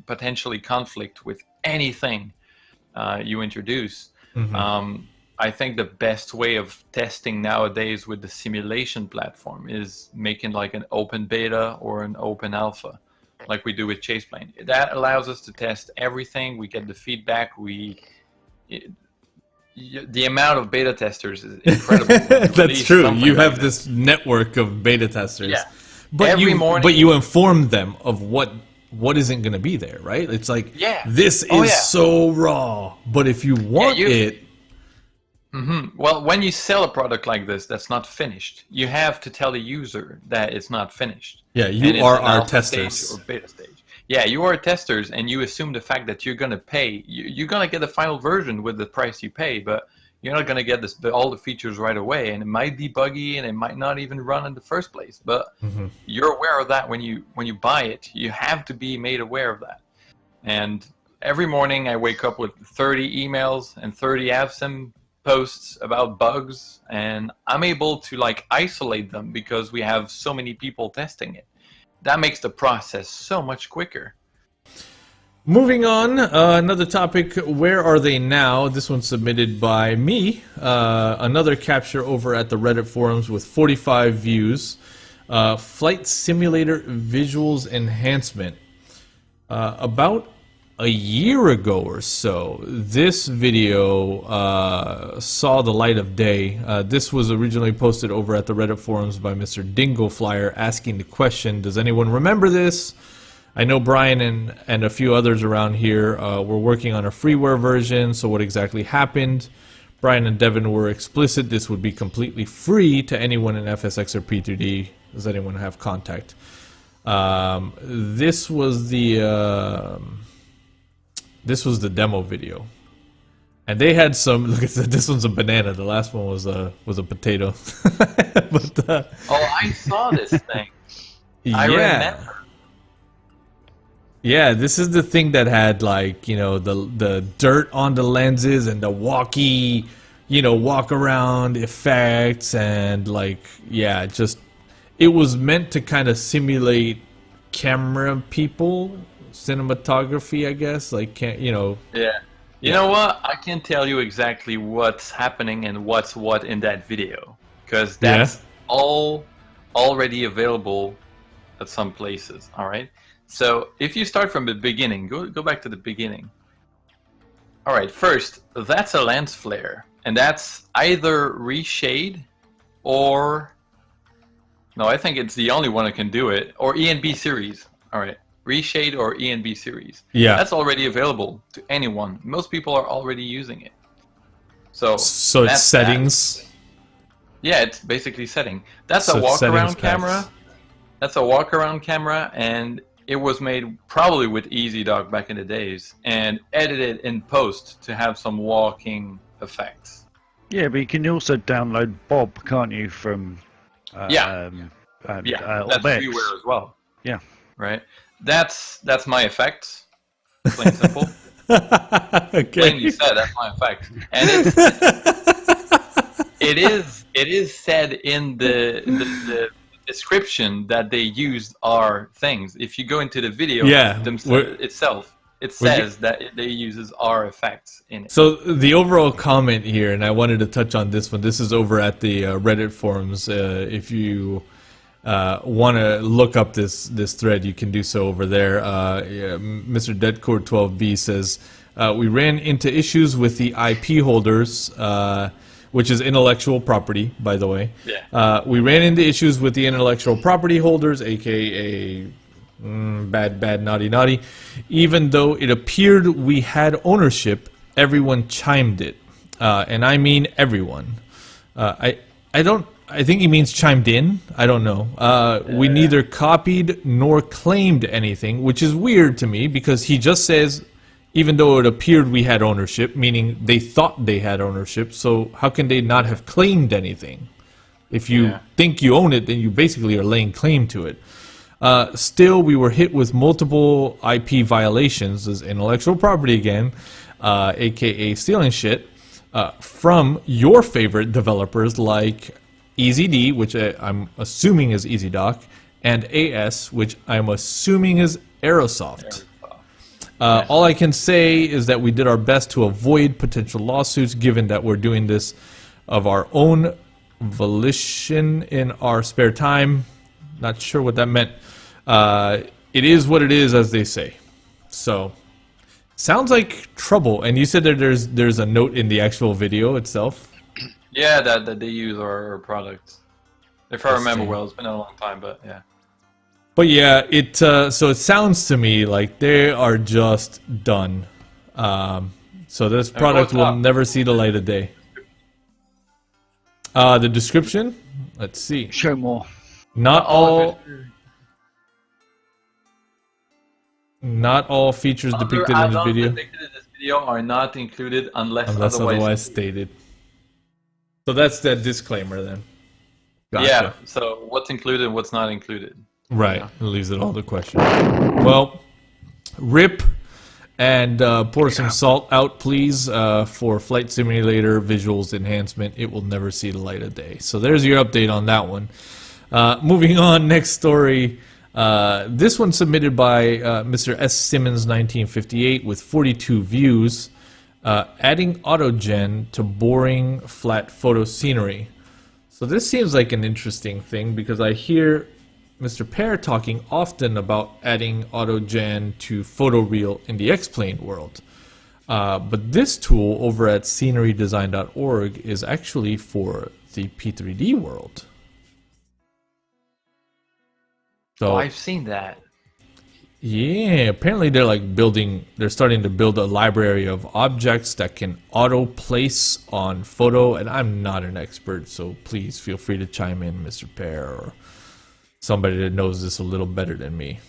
potentially conflict with anything you introduce. I think the best way of testing nowadays with the simulation platform is making like an open beta or an open alpha, like we do with Chaseplane. That allows us to test everything. We get the feedback. The amount of beta testers is incredible. That's true. You have this network of beta testers. Yeah. But Every morning, but you inform them of what isn't going to be there, right? It's like, this is so raw, but if you want it. Well, when you sell a product like this that's not finished, you have to tell the user that it's not finished. Yeah, you are our testers. Stage or beta stage. Yeah, you are testers, and you assume the fact that you're going to pay. You're going to get the final version with the price you pay, but you're not going to get all the features right away, and it might be buggy, and it might not even run in the first place. But you're aware of that when you buy it. You have to be made aware of that. And every morning, I wake up with 30 emails and 30 AvSim posts about bugs, and I'm able to like isolate them because we have so many people testing it. that makes the process so much quicker. Moving on, another topic, where are they now? This one's submitted by me. Another capture over at the Reddit forums with 45 views. Flight Simulator Visuals Enhancement. About a year ago or so, this video saw the light of day. This was originally posted over at the Reddit forums by Mr. Dingo Flyer asking the question, does anyone remember this? I know Brian and a few others around here were working on a freeware version, so what exactly happened? Brian and Devin were explicit this would be completely free to anyone in FSX or P3D. Does anyone have contact? This was the demo video, and they had some. Look at this one's a banana. The last one was a potato. But oh, I saw this thing. I remember. Yeah, this is the thing that had, like, you know, the dirt on the lenses and the walkie, you know, walk around effects, and like, yeah, just it was meant to kind of simulate camera people, cinematography, I guess, like, you know. Yeah. You know what? I can tell you exactly what's happening and what's what in that video, because that's all already available at some places. All right. So if you start from the beginning, go back to the beginning. All right, first, that's a lens flare, and that's either reshade or, no, I think it's the only one that can do it, or ENB series. All right, reshade or ENB series. Yeah. That's already available to anyone. Most people are already using it. So it's settings. That. Yeah, it's basically setting. That's a walk-around camera. That's a walk-around camera, and it was made probably with EasyDock back in the days and edited in post to have some walking effects. Yeah, but you can also download Bob, can't you, from that's ORBX. freeware as well. Yeah. Right? That's my effects. Plain and simple. Okay. Plainly said, that's my effects. And it is said in the description that they used are things. If you go into the video itself, it says that they uses R effects in it. So the overall comment here, and I wanted to touch on this one. This is over at the Reddit forums. If you want to look up this thread, you can do so over there. Mr. Deadcore 12B says we ran into issues with the IP holders. Which is intellectual property, by the way. Yeah. We ran into issues with the intellectual property holders, aka bad, naughty. Even though it appeared we had ownership, everyone chimed it, and I mean everyone. I think he means chimed in. I don't know. We neither copied nor claimed anything, which is weird to me because he just says, even though it appeared we had ownership, meaning they thought they had ownership, so how can they not have claimed anything? If you think you own it, then you basically are laying claim to it. Still, we were hit with multiple IP violations, as intellectual property again, aka stealing shit, from your favorite developers like EZD, which I'm assuming is EasyDock, and AS, which I'm assuming is Aerosoft. All I can say is that we did our best to avoid potential lawsuits, given that we're doing this of our own volition in our spare time. Not sure what that meant. It is what it is, as they say. So, sounds like trouble. And you said that there's a note in the actual video itself? Yeah, that they use our products. If I remember well, it's been a long time, but yeah. But yeah, so it sounds to me like they are just done. So this product will never see the light of day. The description? Let's see. Show more. Not all features depicted in the video. Depicted in this video are not included unless otherwise stated. So that's that disclaimer then. Gotcha. Yeah. So what's included and what's not included. Right, it leaves it all to question. Well, rip and pour some salt out, please, for Flight Simulator Visuals Enhancement. It will never see the light of day. So there's your update on that one. Moving on, next story. This one submitted by Mr. S. Simmons 1958 with 42 views, adding Autogen to boring flat photo scenery. So this seems like an interesting thing because I hear Mr. Pear talking often about adding Autogen to photoreal in the XPlane world. But this tool over at scenerydesign.org is actually for the P3D world. So, Oh, I've seen that. yeah, apparently they're starting to build a library of objects that can auto place on photo, and I'm not an expert, so please feel free to chime in, Mr. Pear, or somebody that knows this a little better than me.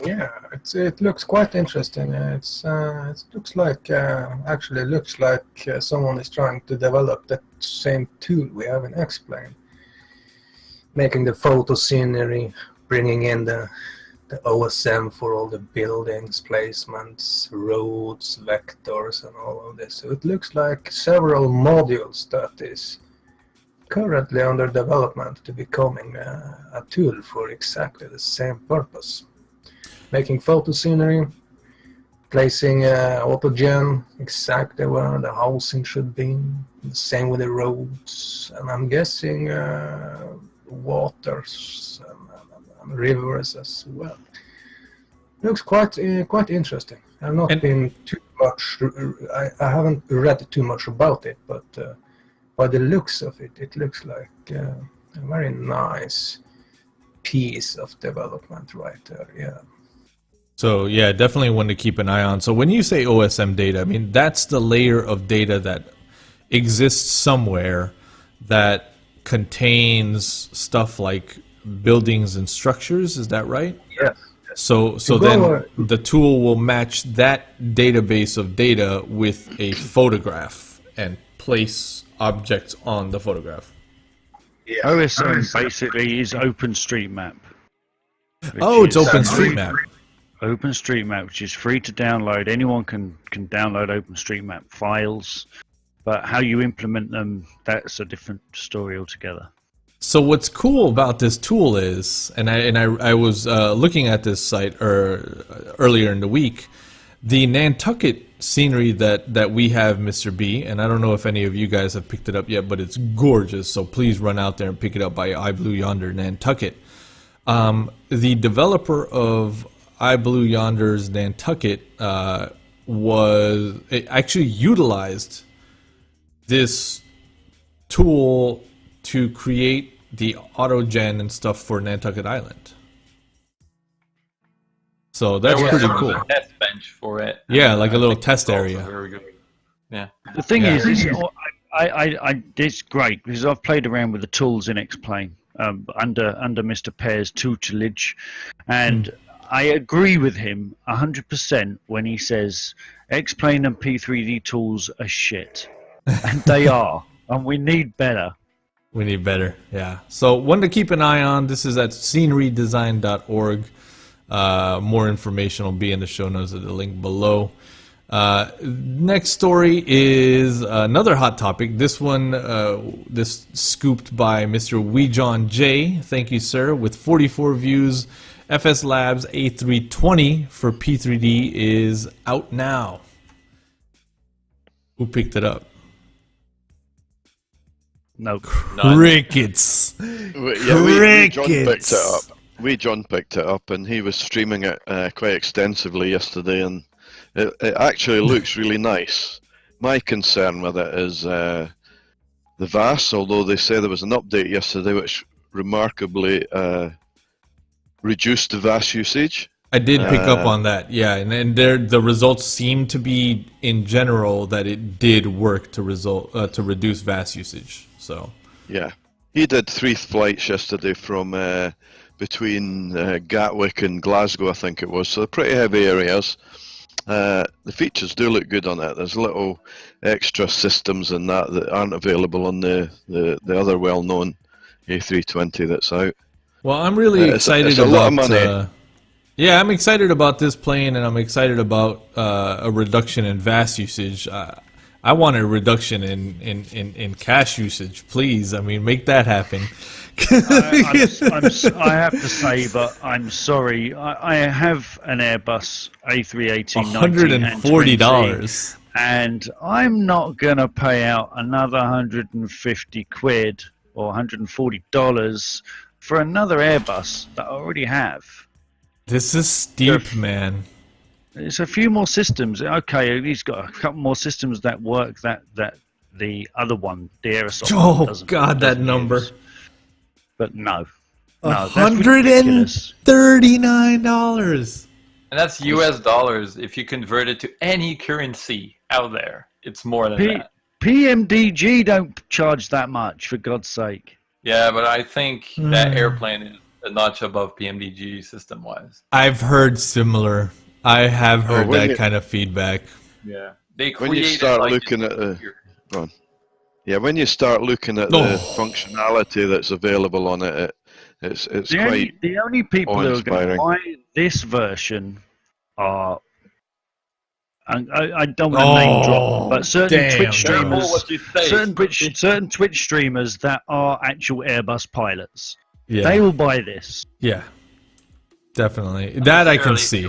Yeah, it looks quite interesting. It looks like actually looks like someone is trying to develop that same tool we have in XPlane, making the photo scenery, bringing in the OSM for all the buildings, placements, roads, vectors, and all of this. So it looks like several modules that is currently under development to becoming a tool for exactly the same purpose. Making photo scenery, placing Autogen exactly where the housing should be, the same with the roads, and I'm guessing waters and rivers as well. Looks quite interesting. I've not been too much. I haven't read too much about it, but by the looks of it, it looks like a very nice piece of development right there. Yeah. So yeah, definitely one to keep an eye on. So when you say OSM data, I mean, that's the layer of data that exists somewhere that contains stuff like buildings and structures. Is that right? Yes. So then the tool will match that database of data with a photograph and place objects on the photograph. Yeah. OSM basically is OpenStreetMap. Oh, it's OpenStreetMap. OpenStreetMap, which is free to download. Anyone can download OpenStreetMap files, but how you implement them, that's a different story altogether. So what's cool about this tool is, and I was looking at this site earlier in the week, the Nantucket scenery that we have, Mr. B, and I don't know if any of you guys have picked it up yet, but it's gorgeous, so please run out there and pick it up by iBlue Yonder Nantucket. The developer of iBlue Yonder's Nantucket actually utilized this tool to create the Autogen and stuff for Nantucket Island. So that's pretty cool. A test bench for it. Yeah, like a little test area. Very good. Yeah. The thing is it's great because I've played around with the tools in XPlane under Mr. Pear's tutelage, and I agree with him 100% when he says XPlane and P3D tools are shit, and they are, and we need better. We need better, yeah. So one to keep an eye on. This is at scenerydesign.org. More information will be in the show notes at the link below. Next story is another hot topic. This one, this scooped by Mr. Weejohnj. Thank you, sir. With 44 views, FSLabs A320 for P3D is out now. Who picked it up? No. Crickets. Crickets. Weejohnj picked it up, and he was streaming it quite extensively yesterday, and it actually looks really nice. My concern with it is the VAS, although they say there was an update yesterday which remarkably reduced the VAS usage. I did pick up on that, yeah, and the results seem to be, in general, that it did work to reduce VAS usage. So yeah, he did 3 flights yesterday from between Gatwick and Glasgow, I think it was. So they're pretty heavy areas. The features do look good on it. There's little extra systems and that aren't available on the other well-known A320 that's out. Well, I'm really excited it's a about. Lot of money. Yeah, I'm excited about this plane, and I'm excited about a reduction in VAS usage. I want a reduction in cash usage, please. I mean, make that happen. I have to say, but I'm sorry. I have an Airbus A380 $140. and I'm not gonna pay out another 150 quid or $140 for another Airbus that I already have. This is steep, man. It's a few more systems. Okay, he's got a couple more systems that work that the other one, the Aerosoft. Oh doesn't, God, that number. Use. But no, that's ridiculous. $139. And that's US dollars. If you convert it to any currency out there, it's more than that. PMDG don't charge that much, for God's sake. Yeah, but I think that airplane is a notch above PMDG system-wise. I've heard similar. I have heard that kind of feedback. Yeah, they when you start looking at the when you start looking at the functionality that's available on it, it's quite the only people that are going to awe-inspiring. buy this version are. I don't want to name drop, but certain Twitch streamers, certain Twitch streamers that are actual Airbus pilots, they will buy this. Yeah, definitely. That I can see.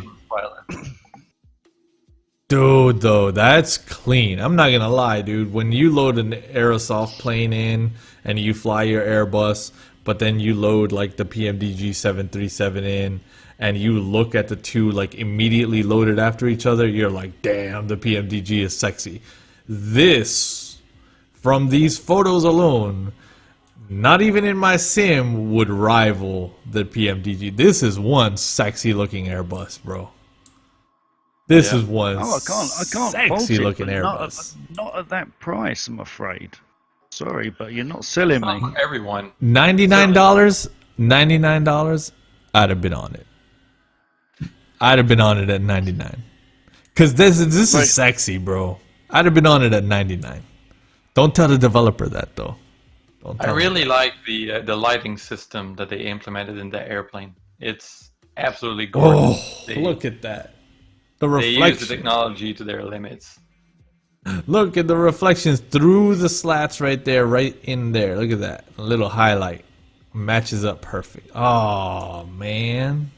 Dude, though, that's clean. I'm not gonna lie, dude. When you load an Aerosoft plane in and you fly your Airbus, but then you load like the PMDG 737 in, and you look at the two like immediately loaded after each other, you're like, damn, the PMDG is sexy. This, from these photos alone, not even in my sim would rival the PMDG. This is one sexy looking Airbus, bro. This is one I can't sexy fault it, looking but Airbus. Not at that price, I'm afraid. Sorry, but you're not selling me. Everyone. $99, I'd have been on it. I'd have been on it at 99. Cause this is sexy, bro. I'd have been on it at 99. Don't tell the developer that though. I really like the lighting system that they implemented in the airplane. It's absolutely gorgeous. Look at that. The They reflection. use the technology to their limits. Look at the reflections through the slats right there, right in there. Look at that. A little highlight. Matches up perfect. Oh, man.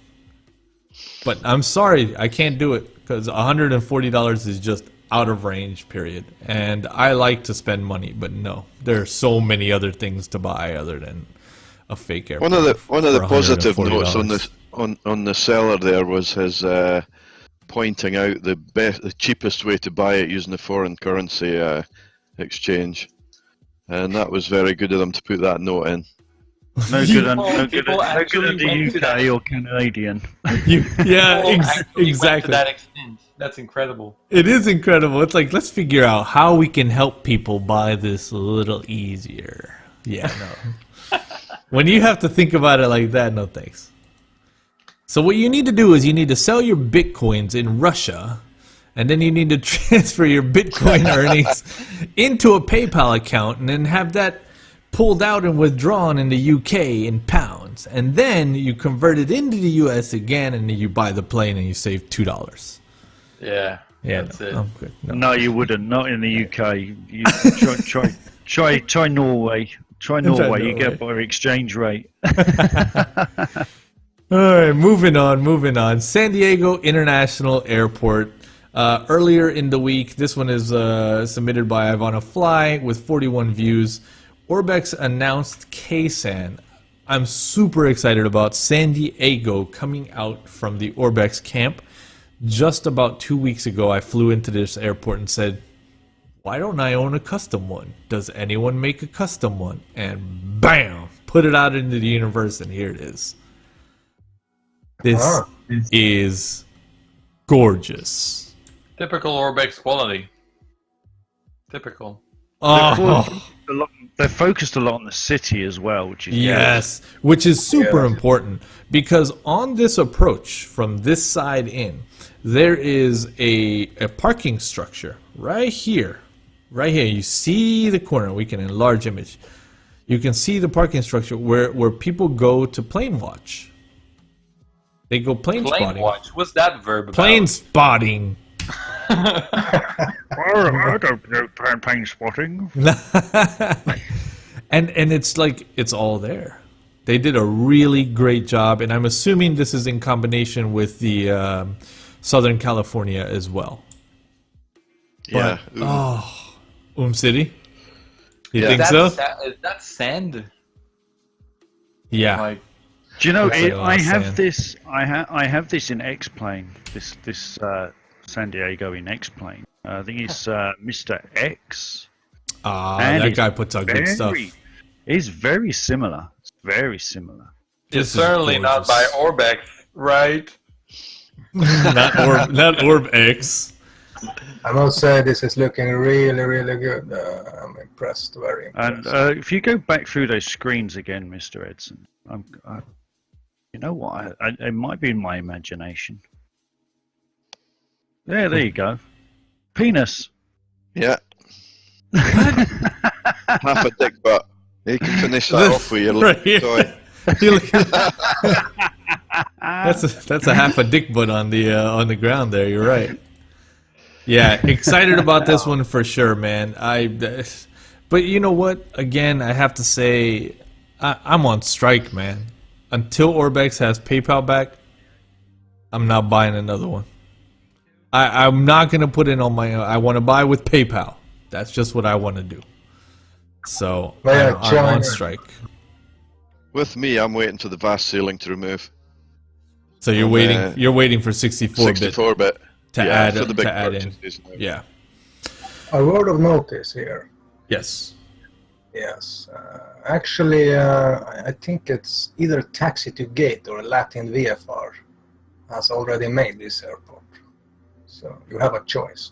But I'm sorry, I can't do it because $140 is just out of range, period. And I like to spend money, but no. There are so many other things to buy other than a fake airplane. One of the positive $140. notes on the seller there was his pointing out the cheapest way to buy it using the foreign currency exchange, and that was very good of them to put that note in. No good in actually the went to UK that. or Canadian. Exactly. To that extent, that's incredible. It is incredible. It's like, let's figure out how we can help people buy this a little easier. Yeah, no. When you have to think about it like that, no thanks. So what you need to do is you need to sell your Bitcoins in Russia, and then you need to transfer your Bitcoin earnings into a PayPal account, and then have that pulled out and withdrawn in the UK in pounds. And then you convert it into the US again, and then you buy the plane and you save $2. Yeah, that's it. I'm good. No, you wouldn't. Not in the UK. You try Norway. Try Norway. You get a better exchange rate. All right, moving on. San Diego International Airport. Earlier in the week, this one is submitted by Ivana Fly with 41 views. ORBX announced KSAN. I'm super excited about San Diego coming out from the ORBX camp. Just about 2 weeks ago, I flew into this airport and said, why don't I own a custom one? Does anyone make a custom one? And bam, put it out into the universe, and here it is. This is gorgeous. Typical ORBX quality. Typical. They're focused a lot on the city as well, which is yes, which is super important, because on this approach from this side in, there is a parking structure right here. Right here, you see the corner. We can enlarge image. You can see the parking structure where people go to plane watch. They go plane spotting. Watch. What's that verb about? Plane spotting. I don't know pain spotting. and it's like it's all there. They did a really great job, and I'm assuming this is in combination with the Southern California as well. Yeah. But, City? You Yeah. think so? Is that sand? Yeah. Like, Do you know? Looks like a lot I of have sand. this. I have this in XPlane. This San Diego in XPlane. I think it's Mr. X. And that it's guy puts out good stuff. It's very similar. It's very similar. This it's is certainly not by gorgeous. ORBX, right? not ORBX. I must say this is looking really, really good. I'm impressed, very impressed. And if you go back through those screens again, Mr. Edson, you know what? It might be in my imagination. There you go. Penis. Yeah. Half a dick butt. You can finish that off with your Right little here. toy. You look that's a half a dick butt on the ground there. You're right. Yeah, excited about this one for sure, man. But you know what? Again, I have to say, I'm on strike, man. Until ORBX has PayPal back, I'm not buying another one. I'm not gonna put in on my own. I want to buy with PayPal. That's just what I want to do. So Yeah, I'm on China. strike. With me, I'm waiting for the vast ceiling to remove. So you're waiting. You're waiting for 64-bit 64-bit. to Yeah, add for the big to add in. purchases now. Yeah. A word of notice here. Yes. Yes. Actually, I think it's either Taxi to Gate or Latin VFR has already made this airport. So you have a choice.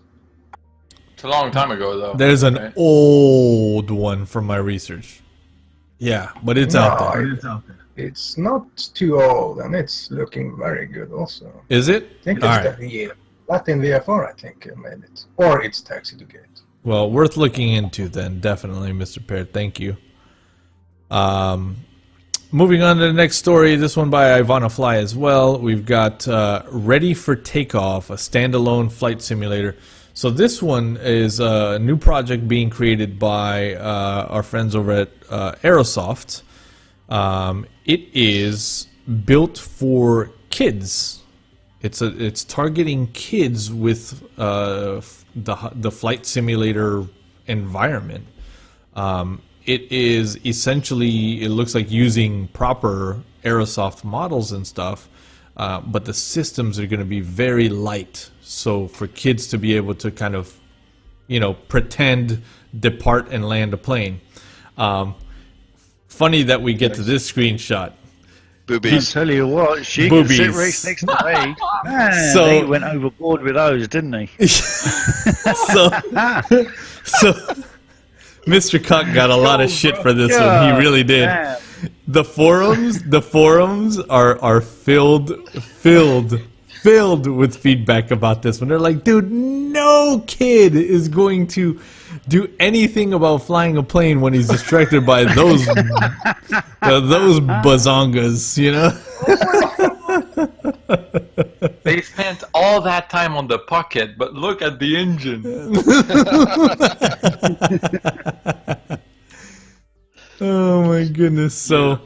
It's a long time ago, though. There's an right? old one from my research. Yeah, but it's out there. It's not too old, and it's looking very good also. Is it? I think All it's right. the Latin VFR, I think, made it. Or it's Taxi to Gate. Well, worth looking into then, definitely, Mr. Pear. Thank you. Moving on to the next story, this one by Ivana Fly as well. We've got Ready for Takeoff, a standalone flight simulator. So this one is a new project being created by our friends over at Aerosoft. It is built for kids. It's targeting kids with the flight simulator environment. It is essentially, it looks like using proper Aerosoft models and stuff, but the systems are going to be very light. So for kids to be able to kind of, pretend, depart, and land a plane. Funny that we get to this screenshot. I'll Boobies. tell you what, she can sit Boobies. right next to me. Man, So- he went overboard with those, didn't he? so Mr. Cock got a lot of shit for this one. He really did. Damn. The forums are filled with feedback about this one. They're like, dude, no kid is going to do anything about flying a plane when he's distracted by those bazongas, They spent all that time on the pocket, but look at the engine. Oh my goodness. So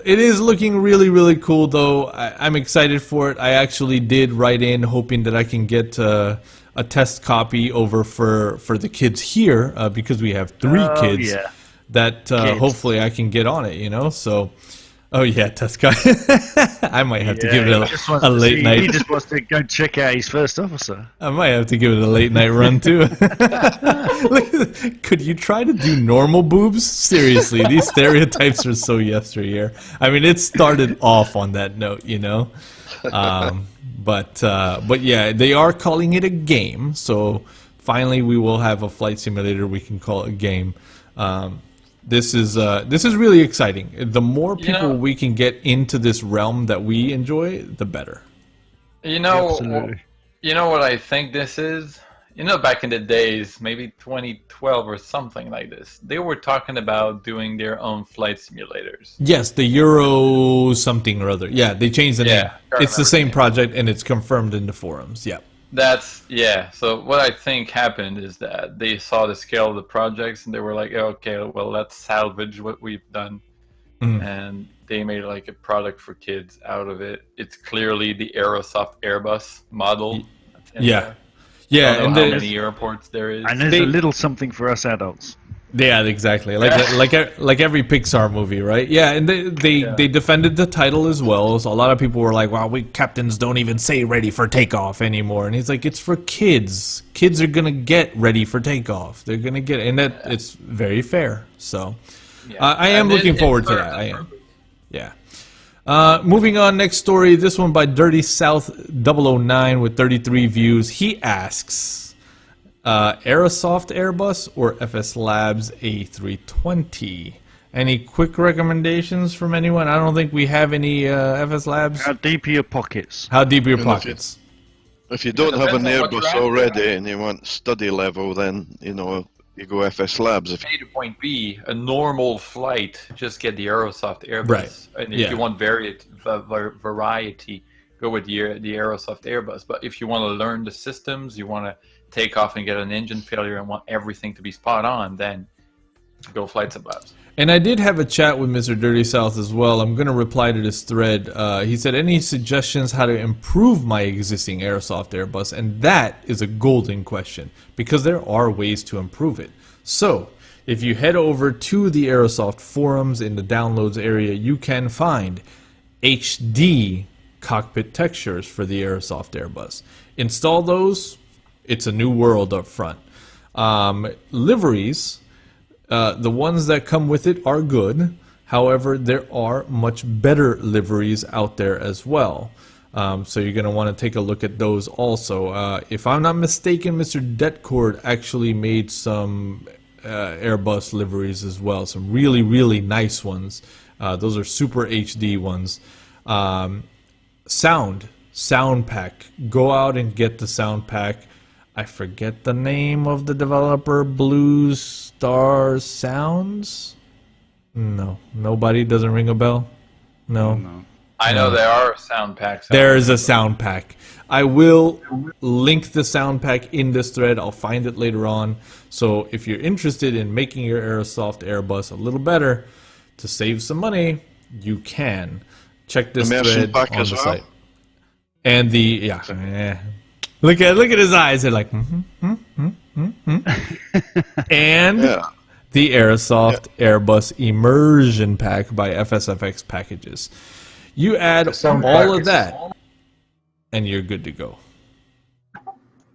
it is looking really, really cool, though. I'm excited for it. I actually did write in hoping that I can get a test copy over for the kids here because we have three kids yeah. that hopefully I can get on it, So, oh yeah, test copy. I might have to give he it just wants a to late see- night. He just wants to go check out his first officer. I might have to give it a late night run too. Look, could you try to do normal boobs? Seriously, these stereotypes are so yesteryear. I mean, it started off on that note, But yeah, they are calling it a game. So finally, we will have a flight simulator we can call a game. This is really exciting. The more people we can get into this realm that we enjoy, the better. Absolutely. You know what I think this is? Back in the days, maybe 2012 or something like this, they were talking about doing their own flight simulators. Yes, the Euro something or other. Yeah, they changed the name. Yeah, I It's the remember same the name. project, and it's confirmed in the forums. Yeah. That's So what I think happened is that they saw the scale of the projects and they were like, okay, well, let's salvage what we've done, and they made like a product for kids out of it. It's clearly the Aerosoft Airbus model. Yeah. I And don't know how there's, many airports there is. And there's a little something for us adults. yeah, exactly. Like every Pixar movie, right? Yeah, and they defended the title as well. So a lot of people were like, "Wow, we captains don't even say ready for takeoff anymore." And he's like, "It's for kids. Kids are gonna get ready for takeoff. They're gonna get," and that it's very fair. So I am looking forward to that. I am. Yeah. Moving on, next story. This one by Dirty South 009 with 33 views. He asks, Aerosoft Airbus or FSLabs A320? Any quick recommendations from anyone? I don't think we have any FSLabs. How deep are your pockets? How deep are your pockets? If you don't have an depends on what Airbus you're after. already and you want study level, then you go FSLabs. A to point B, a normal flight, just get the Aerosoft Airbus. Right. And if you want variety, go with the Aerosoft Airbus. But if you want to learn the systems, you want to take off and get an engine failure and want everything to be spot on, then go FlightSimLabs. And I did have a chat with Mr. Dirty South as well. I'm going to reply to this thread. He said, any suggestions how to improve my existing Aerosoft Airbus? And that is a golden question, because there are ways to improve it. So, if you head over to the Aerosoft forums in the downloads area, you can find HD cockpit textures for the Aerosoft Airbus. Install those. It's a new world up front. Liveries, the ones that come with it are good. However, there are much better liveries out there as well. So you're going to want to take a look at those also. If I'm not mistaken, Mr. Detcord actually made some Airbus liveries as well. Some really, really nice ones. Those are super HD ones. Sound pack. Go out and get the sound pack. I forget the name of the developer. Blue Star Sounds? No. Nobody? Doesn't ring a bell? No. I know there are sound packs. There is a sound pack. I will link the sound pack in this thread. I'll find it later on. So if you're interested in making your Aerosoft Airbus a little better to save some money, you can. Check this thread on the site. And the look at his eyes. They're like and the Aerosoft Airbus Immersion Pack by FSFX Packages. You add all of that, and you're good to go.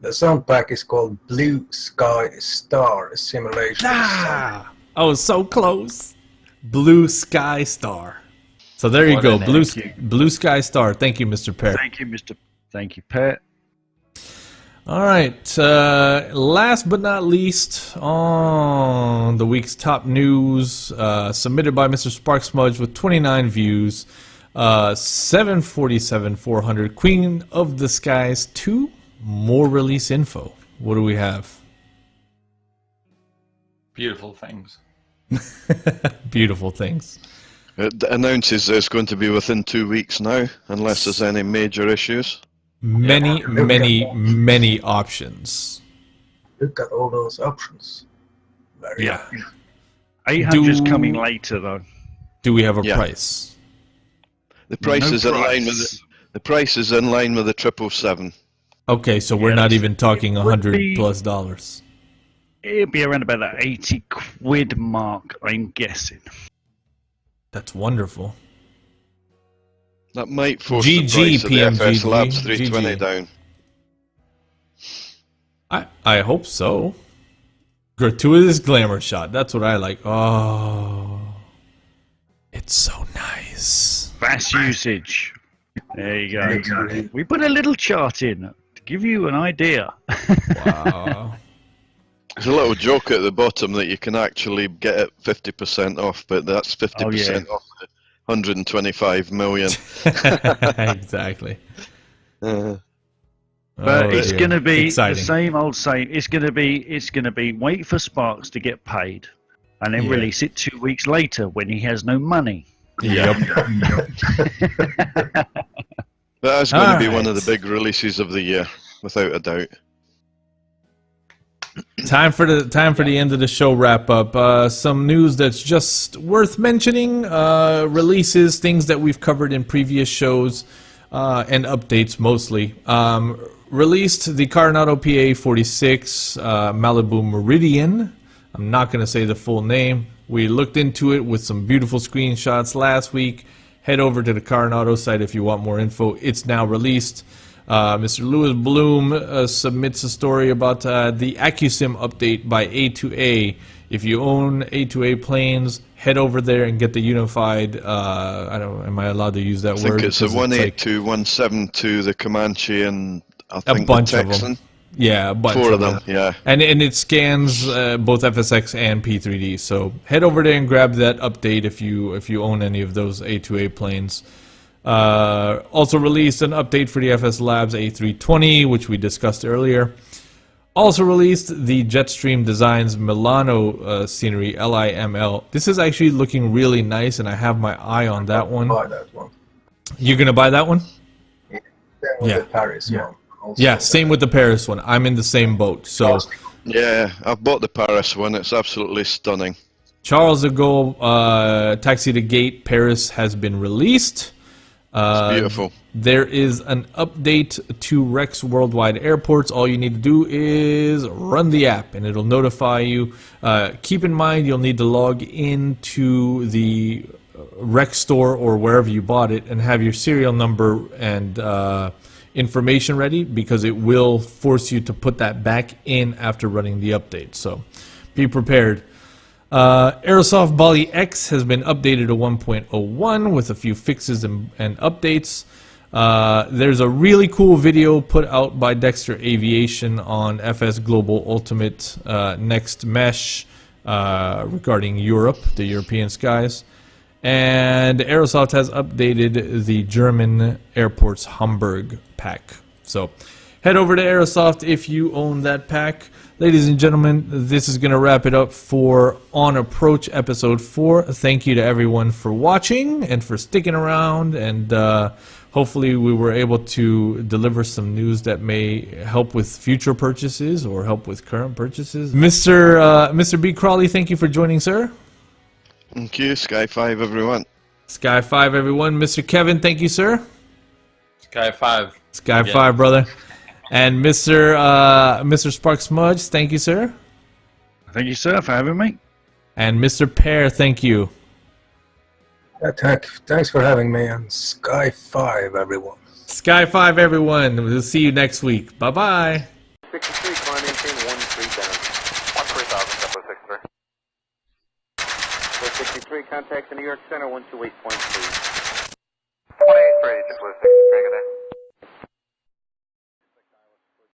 The sound pack is called Blue Sky Star Simulation. I was so close. Blue Sky Star. So there you go. Blue Sky Star. Thank you, Mr. Pear. Thank you, Pat. All right. Last but not least, on the week's top news, submitted by Mr. Sparksmudge with 29 views, 747-400, Queen of the Skies 2, more release info. What do we have? Beautiful things. Beautiful things. It announces that it's going to be within 2 weeks now, unless there's any major issues. Many options. Look at all those options. Very 800's coming later, though. Do we have a price? The price is in line with the price is in line with the 777. Okay, so we're not even talking $100+. It'll be around about that 80 quid mark, I'm guessing. That's wonderful. That might force the price of the FSLabs 320 down. I hope so. Gratuitous glamour shot. That's what I like. Oh, it's so nice. Fast usage. There you go. We put a little chart in to give you an idea. Wow. There's a little joke at the bottom that you can actually get it 50% off, but that's 50% off the 125 million. Exactly. But it's going to be exciting. The same old saying. It's going to be wait for Sparks to get paid, and then release it 2 weeks later when he has no money. Yep. That's going to be one of the big releases of the year. without a doubt. Time for the end of the show wrap up. Some news that's just worth mentioning. Releases, things that we've covered in previous shows, and updates mostly. Released the Coronado PA46 Malibu Meridian. I'm not going to say the full name. We looked into it with some beautiful screenshots last week. Head over to the Coronado site if you want more info. It's now released. Mr. LewisBloom submits a story about the AccuSim update by A2A. If you own A2A planes, head over there and get the unified. I don't. Am I allowed to use that word? I think it's the Because 182, 172, the Comanche, and I think a bunch the of Texan. them. Yeah, a bunch 4 of of them. Yeah. And it scans both FSX and P3D. So head over there and grab that update if you own any of those A2A planes. Also released an update for the FSLabs A320, which we discussed earlier. Also released the Jetstream Designs Milano scenery, LIML. This is actually looking really nice, and I have my eye on that one. Buy that one. You're going to buy that one? Same with Yeah. the Paris one. Also Yeah, same with the Paris one. I'm in the same boat. So Yeah, I've bought the Paris one. It's absolutely stunning. Charles de Gaulle Taxi to Gate Paris has been released. It's beautiful. There is an update to Rex Worldwide Airports. All you need to do is run the app and it'll notify you. Keep in mind you'll need to log into the Rex store or wherever you bought it and have your serial number and information ready, because it will force you to put that back in after running the update. So be prepared. Aerosoft Bali X has been updated to 1.01 with a few fixes and updates. There's a really cool video put out by Dexter Aviation on FS Global Ultimate Next Mesh regarding Europe, the European skies. And Aerosoft has updated the German Airports Hamburg pack. So head over to Aerosoft if you own that pack. Ladies and gentlemen, this is going to wrap it up for On Approach Episode 4. Thank you to everyone for watching and for sticking around, and hopefully we were able to deliver some news that may help with future purchases or help with current purchases. Mr. B. Crawley, thank you for joining, sir. Thank you, Sky 5, everyone. Sky 5, everyone. Mr. Kevin, thank you, sir. Sky 5. Sky 5, brother. And Mr. Spark Smudge, thank you, sir. Thank you, sir, for having me. And Mr. Pear, thank you. Thanks for having me, and Sky 5, everyone. Sky 5, everyone. We'll see you next week. Bye-bye. 63, climb maintain 13 down. 13,000, Tempo 63. 463, contact the New York Center 128.3. 28 for Agent Blue 63, good day.